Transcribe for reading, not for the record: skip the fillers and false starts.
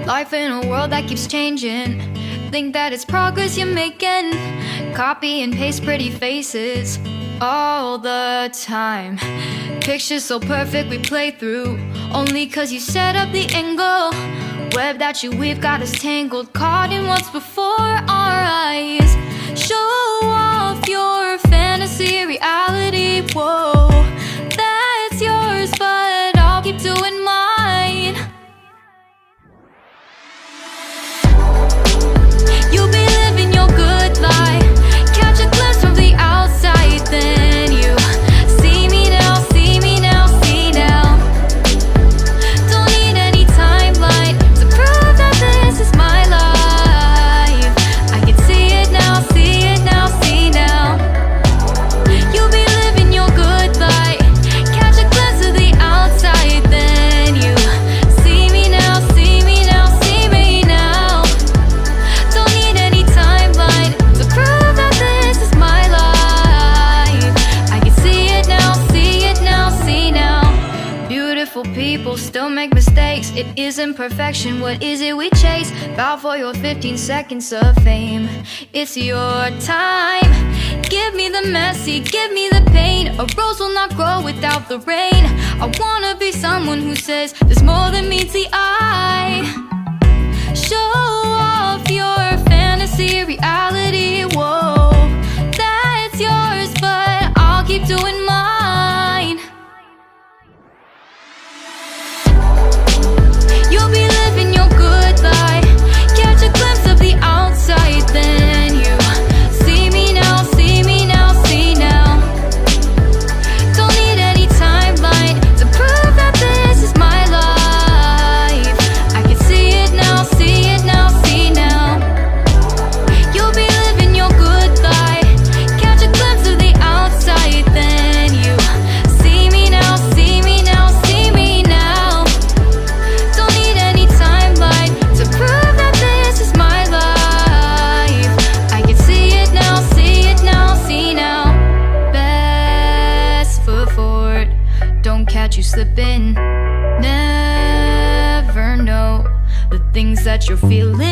Life in a world that keeps changing. Think that it's progress you're making. Copy and paste pretty faces all the time. Pictures so perfect we play through, only cause you set up the angle. Web that you weave got us tangled, caught in what's before our eyes. Show off your fantasy reality, whoa, that's yours, but I'll keep doing mine. You'll be living your good life, catch a glimpse from the outside, then you see me now, see me now, see now. Don't need any timeline to prove that this is my life. I can see it now, see it now, see now. You'll be living your good life, catch a glimpse of the outside, then you see me now, see me now, see me now. Don't need any timeline to prove that this is my life. I can see it now, see it now, see now. Beautiful people still make mistakes. It isn't perfection, what is it we chase? Bow for your 15 seconds of fame. It's your time. Give me the messy, give me the pain. A rose will not grow without the rain. I wanna be someone who says there's more than meets the eye. Show off your fantasy reality, whoa, that's yours, but I'll keep doing mine. You'll be living your good life, catch a glimpse of the outside, then you see me now, see me now, see now. Don't need any timeline to prove that this is my life. I can see it now, see it now, see now. You'll be living your good life, catch a glimpse of the outside, then you see me now, see me now, see me now. Don't need any timeline to prove that this is my life. I can see it now, see it now, see now. Best foot forward, don't catch you slipping. Never know the things that you're feeling.